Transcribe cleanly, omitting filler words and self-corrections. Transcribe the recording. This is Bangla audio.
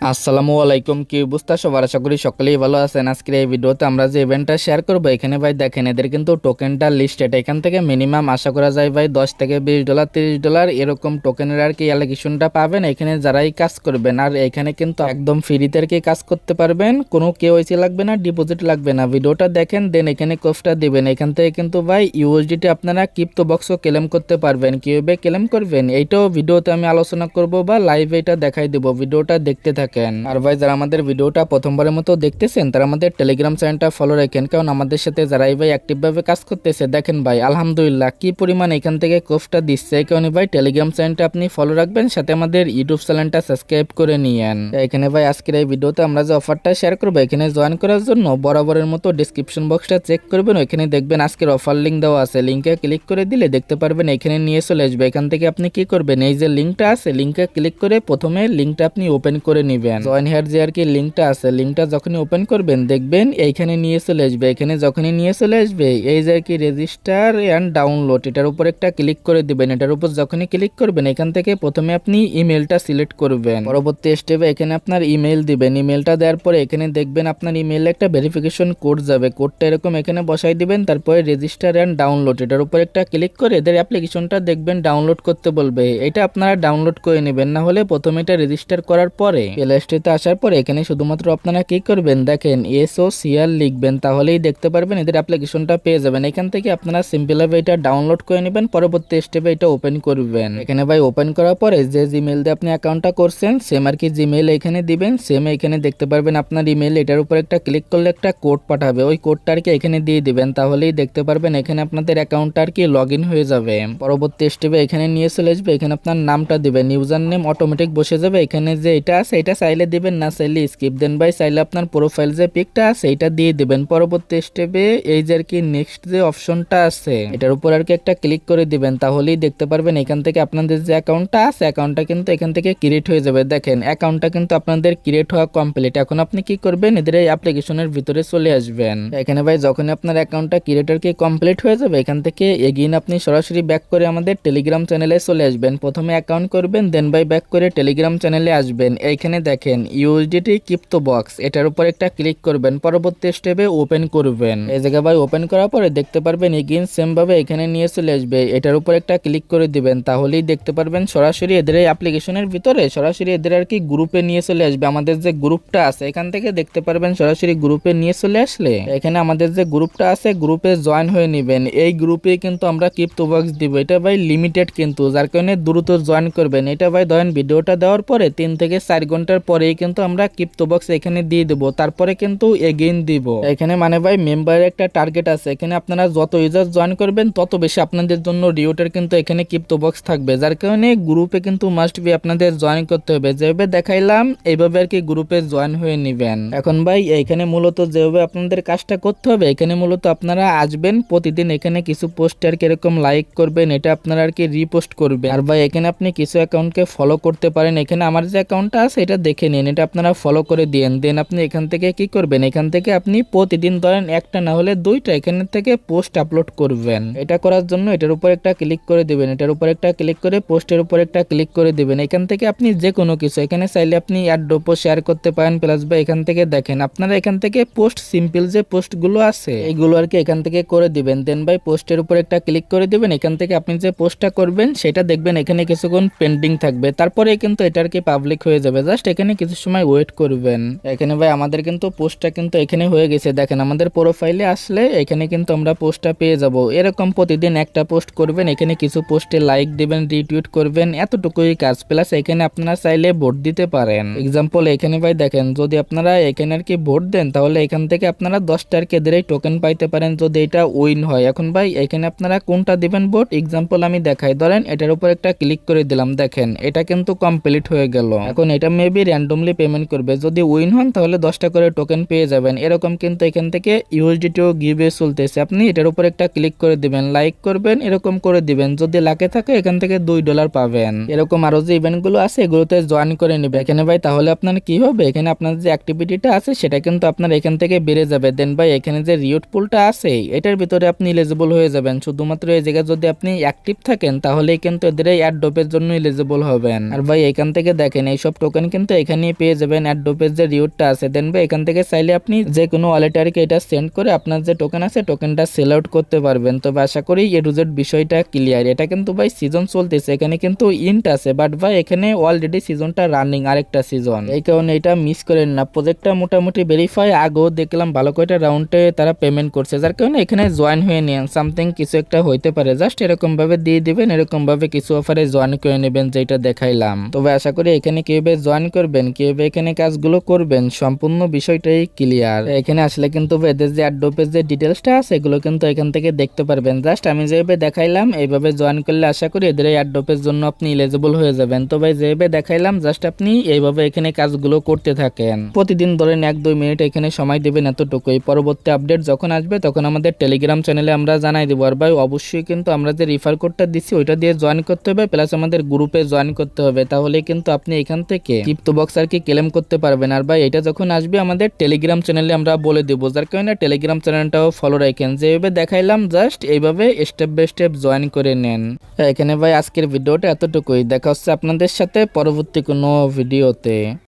আসসালামু আলাইকুম, কি অবস্থা সবার? আশা করি সকলেই ভালো আছেন। আজকের এই ভিডিওতে আমরা যে ইভেন্টটা শেয়ার করবো, এখানে ভাই দেখেন এদের কিন্তু টোকেনটা লিস্টেড। এখান থেকে মিনিমাম আশা করা যায় ভাই $10 থেকে $20 $30 এরকম টোকেনের আর কি অ্যালোকেশনটা পাবেন এখানে যারাই কাজ করবেন। আর এখানে কিন্তু একদম ফ্রিতে আর কি কাজ করতে পারবেন, কোনো কেওয়াইসি লাগবে না, ডিপোজিট লাগবে না। ভিডিওটা দেখেন, দেন এখানে কোডটা দিবেন। এখান থেকে কিন্তু ভাই ইউএসডিটি আপনারা ক্রিপ্টো বক্সও ক্লেম করতে পারবেন। কিভাবে ক্লেম করবেন এইটাও ভিডিওতে আমি আলোচনা করব বা লাইভ এটা দেখাই দেব। ভিডিওটা দেখতে থাকেন। আর ভাই যারা আমাদের ভিডিওটা প্রথমবারের মতো দেখতেছেন তারা আমাদের টেলিগ্রাম চ্যানেলটা ফলো রাখেন, কারণ আমাদের সাথে যারাই ভাই অ্যাক্টিভ ভাবে কাজ করতেছে দেখেন ভাই আলহামদুলিল্লাহ কি পরিমাণ এখান থেকে কোফটা দিচ্ছে। এই কারণে ভাই টেলিগ্রাম চ্যানেলটা আপনি ফলো রাখবেন, সাথে আমাদের ইউটিউব চ্যানেলটা সাবস্ক্রাইব করে নিয়েন। এখানে ভাই আজকের এই ভিডিওতে আমরা যে অফারটা শেয়ার করবো, এখানে জয়েন করার জন্য বরাবরের মতো ডেসক্রিপশন বক্সটা চেক করবেন। ওইখানে দেখবেন আজকের অফার লিঙ্ক দেওয়া আছে। লিঙ্কে ক্লিক করে দিলে দেখতে পারবেন এখানে নিয়ে চলে আসবে। এখান থেকে আপনি কি করবেন, এই যে লিঙ্কটা আছে লিঙ্কে ক্লিক করে প্রথমে লিঙ্কটা আপনি ওপেন করে নেবেন। জয়েন হেয়ার যে আর কি লিঙ্কটা আছে, লিঙ্কটা যখনই ওপেন করবেন দেখবেন এইখানে নিয়ে চলে আসবে। এখানে যখনই নিয়ে চলে আসবে এই যে আর কি রেজিস্টার এন্ড ডাউনলোড, এটার উপর একটা ক্লিক করে দিবেন। এটার উপর যখনই ক্লিক করবেন এখান থেকে প্রথমে আপনি ইমেলটা সিলেক্ট করবেন। পরবর্তী স্টেপে এখানে আপনার ইমেল দিবেন। ইমেলটা দেওয়ার পরে এখানে দেখবেন আপনার ইমেইলে একটা ভেরিফিকেশন কোড যাবে। কোডটা এরকম এখানে বসাই দিবেন, তারপরে রেজিস্টার এন্ড ডাউনলোড এটার উপর একটা ক্লিক করে এদের অ্যাপ্লিকেশনটা দেখবেন ডাউনলোড করতে বলবে। এটা আপনারা ডাউনলোড করে নেবেন, না হলে প্রথমে এটা রেজিস্টার করার পরে প্লে স্টোরে আসার পরে এখানে শুধুমাত্র আপনারা কি করবেন দেখেন SOCR লিখবেন, তাহলেই দেখতে পারবেন এদের অ্যাপ্লিকেশনটা পেয়ে যাবেন। এখান থেকে আপনারা সিম্পলভাবে এটা ডাউনলোড করে নেবেন, পরবর্তী স্টেপে এটা ওপেন করবেন। এখানে ভাই ওপেন করার পরে যে জিমেইল দিয়ে আপনি অ্যাকাউন্টটা করছেন সেম আর কি জিমেইল এখানে দিবেন। সেম এখানে দেখতে পারবেন আপনার ইমেইল, এটার উপর একটা ক্লিক করলে একটা কোড পাঠাবে, ওই কোডটা আর কি এখানে দিয়ে দিবেন, তাহলেই দেখতে পারবেন এখানে আপনাদের অ্যাকাউন্টটা আর কি লগ ইন হয়ে যাবে। পরবর্তী স্টেপে এখানে নিয়ে চলে আসবে। এখানে আপনার নামটা দিবেন, ইউজার নেম অটোমেটিক বসে যাবে। এখানে যে এটা আছে এটা চাইলে দিবেন, না চাইলে স্কিপ দেন ভাই। চাইলে আপনার প্রোফাইল যে পিকটা আছে এটা দিয়ে দিবেন। পরবর্তী স্টেপে এই যে আর কি নেক্সট যে অপশনটা আছে এটার উপর আর কি একটা ক্লিক করে দিবেন, তাহলেই দেখতে পারবেন এখান থেকে আপনাদের যে অ্যাকাউন্টটা আছে অ্যাকাউন্টটা কিন্তু এখান থেকে ক্রিয়েট হয়ে যাবে। দেখেন অ্যাকাউন্টটা কিন্তু আপনাদের ক্রিয়েট হওয়া কমপ্লিট। এখন আপনি কি করবেন, এদের এই অ্যাপ্লিকেশনের ভিতরে চলে আসবেন। এখানে ভাই যখন আপনার অ্যাকাউন্টটা ক্রিয়েটর কি কমপ্লিট হয়ে যাবে এখান থেকে এগেইন আপনি সরাসরি ব্যাক করে আমাদের টেলিগ্রাম চ্যানেলে চলে আসবেন। প্রথমে অ্যাকাউন্ট করবেন, দেন ভাই ব্যাক করে টেলিগ্রাম চ্যানেলে আসবেন। এইখানে দেখেন ইউএসডিটি ক্রিপ্টো বক্স এটার উপর একটা ক্লিক করবেন, পরবর্তী স্টেপে ওপেন করবেন। এই জায়গায় ভাই ওপেন করার পরে দেখতে পারবেন এগেইন সেম ভাবে এখানে নিয়ে চলে আসবে। এটার উপর একটা ক্লিক করে দিবেন, তাহলেই দেখতে পারবেন সরাসরি এদের এই অ্যাপ্লিকেশনের ভিতরে সরাসরি এদের আর কি গ্রুপে নিয়ে চলে আসবে। আমাদের যে গ্রুপটা আছে এখান থেকে দেখতে পারবেন সরাসরি গ্রুপে নিয়ে চলে আসলে এখানে আমাদের যে গ্রুপটা আছে গ্রুপে জয়েন হয়ে নেবেন। এই গ্রুপে কিন্তু আমরা ক্রিপ্টো বক্স দিব, এটা ভাই লিমিটেড কিন্তু, যার কারণে দ্রুত জয়েন করবেন। এটা ভাই ধরেন ভিডিওটা দেওয়ার পরে 3 থেকে 4 ঘন্টার পরেই কিন্তু আমরা ক্রিপ্টো বক্স এখানে দিয়ে দেবো, তারপরে কিন্তু এগেইন দিব। এখানে মানে ভাই মেম্বারের একটা টার্গেট আছে, এখানে আপনারা যত ইউজার জয়েন করবেন তত বেশি আপনাদের জন্য রিওয়ার্ডের কিন্তু এখানে ক্রিপ্টো বক্স থাকবে, যার কারণে গ্রুপে কিন্তু মাস্ট বি আপনাদের জয়েন করতে হবে। যেভাবে দেখাইলাম এইভাবে আর কি গ্রুপে জয়েন হয়ে নেবেন। এখন ভাই এখানে মূলত যেভাবে আপনাদের কাজটা করতে হবে, এখানে মূলত আপনারা আসবেন প্রতিদিন এখানে কিছু পোস্ট আর কি এরকম লাইক করবেন, এটা আপনারা আর কি রিপোস্ট করবেন। আর ভাই এখানে আপনি কিছু অ্যাকাউন্টকে ফলো করতে পারেন। এখানে আমার যে অ্যাকাউন্টটা আছে এটা দেখে নিন, এটা আপনারা ফলো করে দিন। দেন আপনি এখান থেকে কি করবেন, এখান থেকে আপনি প্রতিদিন ধরেন একটা না হলে দুইটা এখানে থেকে পোস্ট আপলোড করবেন। এটা করার জন্য এটার উপর একটা ক্লিক করে দিবেন, এটার উপর একটা ক্লিক করে পোস্টের উপর একটা ক্লিক করে দিবেন। এখান থেকে আপনি যে কোনো কিছু এখানে চাইলে আপনি অ্যাড্রপও শেয়ার করতে পারেন। প্লাস বা এখান থেকে দেখেন আপনারা এখান থেকে পোস্ট সিম্পল যে পোস্টগুলো আছে এইগুলো আর কি এখান থেকে করে দিবেন। দেন ভাই পোস্টের উপর একটা ক্লিক করে দিবেন। এখান থেকে আপনি যে পোস্টটা করবেন সেটা দেখবেন এখানে কিছুক্ষণ পেন্ডিং থাকবে, তারপরে কিন্তু এটা আর কি পাবলিক হয়ে যাবে। জাস্ট এখানে কিছু সময় ওয়েট করবেন। এখানে ভাই আমাদের কিন্তু পোস্টটা কিন্তু এখানে হয়ে গেছে। দেখেন আমাদের প্রোফাইলে আসলে এখানে কিন্তু আমরা পোস্টটা পেয়ে যাব। এরকম প্রতিদিন একটা পোস্ট করবেন, এখানে কিছু পোস্টে লাইক দিবেন, রিটুইট করবেন, এতটুকুই কাজ। প্লাস এখানে আপনারা চাইলে ভোট দিতে পারেন। এক্সাম্পল এখানে ভাই দেখেন যদি আপনারা এখানে আর কি ভোট দেন তাহলে এখান থেকে আপনারা 10টা আর কি এদের টোকেন পাইতে পারেন যদি এটা উইন হয়। এখন ভাই এখানে আপনারা কোনটা দিবেন ভোট, এক্সাম্পল আমি দেখাই, ধরেন এটার উপর একটা ক্লিক করে দিলাম, দেখেন এটা কিন্তু কমপ্লিট হয়ে গেল। এখন এটা মেবি র্যান্ডমলি পেমেন্ট করবে, যদি উইন হন তাহলে 10টা করে টোকেন পেয়ে যাবেন। এরকম কিন্তু এখান থেকে ইউএসডিটিও গিভে চলতেছে। আপনি এটার উপর একটা ক্লিক করে দিবেন, লাইক করবেন, এরকম করে দিবেন, যদি লাকে থাকে এখান থেকে $2 পাবেন। এরকম আরো যে ইভেন্ট গুলো আছে এগুলোতে জয়েন করে নিবে এখানে ভাই, তাহলে আপনার কি হবে, এখানে আপনার যে অ্যাক্টিভিটিটা আছে সেটা কিন্তু আপনার এখান থেকে বেড়ে যাবে। দেন ভাই এখানে যে রিওয়ার্ড পুলটা আছে এটার ভিতরে আপনি এলিজিবল হয়ে যাবেন। শুধুমাত্র এই জায়গায় যদি আপনি অ্যাক্টিভ থাকেন তাহলেই কিন্তু এদের এই অ্যাড ড্রপের জন্য এলিজিবল হবেন। আর ভাই এখান থেকে দেখেন এইসব টোকেন কিন্তু কিন্তু এখানেই পেয়ে যাবেন অ্যাডোপের যে রিওয়ার্ডটা আছে। দেন ভাই এখান থেকে চাইলে আপনি যে কোনো ওয়ালেটে আর কি এটা সেন্ড করে আপনার যে টোকেন আছে টোকেনটা সেল আউট করতে পারবেন। তবে আশা করি এ টু জেড বিষয়টা ক্লিয়ার। এটা কিন্তু ভাই সিজন চলতেছে, এখানে কিন্তু ইন্ট আছে, বাট ভাই এখানে অলরেডি সিজনটা রানিং, আরেকটা সিজন, এই কারণে এটা মিস করেন না। প্রজেক্টটা মোটামুটি ভেরিফাই, আগেও দেখলাম ভালো কয়টা রাউন্ডে তারা পেমেন্ট করছে, যার কারণে এখানে জয়েন হয়ে নেন। সামথিং কিছু একটা হইতে পারে, জাস্ট এরকম ভাবে দিয়ে দিবেন, এরকম ভাবে কিছু অফারে জয়েন করে নেবেন যেটা দেখাইলাম। তবে আশা করি এখানে কিভাবে জয়েন করবেন, কিভাবে এখানে কাজগুলো করবেন, সম্পূর্ণ বিষয়টাই ক্লিয়ার। এখানে আসলে কিন্তু এদের যে অ্যাডোপের যে ডিটেলসটা আছে এগুলো কিন্তু এখান থেকে দেখতে পারবেন। জাস্ট আমি যেভাবে দেখাইলাম এইভাবে জয়েন করলে আশা করি এদের এই অ্যাডোপের জন্য আপনি এলিজিবল হয়ে যাবেন। তো ভাই যেভাবে দেখাইলাম জাস্ট আপনি এইভাবে এখানে কাজগুলো করতে থাকেন। প্রতিদিন ধরেন 1-2 মিনিট এখানে সময় দিবেন, এতটুকুই। পরবর্তী আপডেট যখন আসবে তখন আমাদের টেলিগ্রাম চ্যানেলে আমরা জানাই দেবো। আর ভাই অবশ্যই কিন্তু আমরা যে রিফার কোডটা দিচ্ছি ওইটা দিয়ে জয়েন করতে হবে, প্লাস আমাদের গ্রুপে জয়েন করতে হবে, তাহলে কিন্তু আপনি এখান থেকে ক্রিপ্টো বক্স আর কি ক্লেম করতে পারবেন। আর ভাই এটা যখন আসবে আমাদের টেলিগ্রাম চ্যানেলে আমরা বলে দেবো, যার কারণে টেলিগ্রাম চ্যানেলটাও ফলো রাখেন। যেভাবে দেখাইলাম জাস্ট এইভাবে স্টেপ বাই স্টেপ জয়েন করে নেন। এখানে ভাই আজকের ভিডিওটা এতটুকুই, দেখা হচ্ছে আপনাদের সাথে পরবর্তী কোনো ভিডিওতে।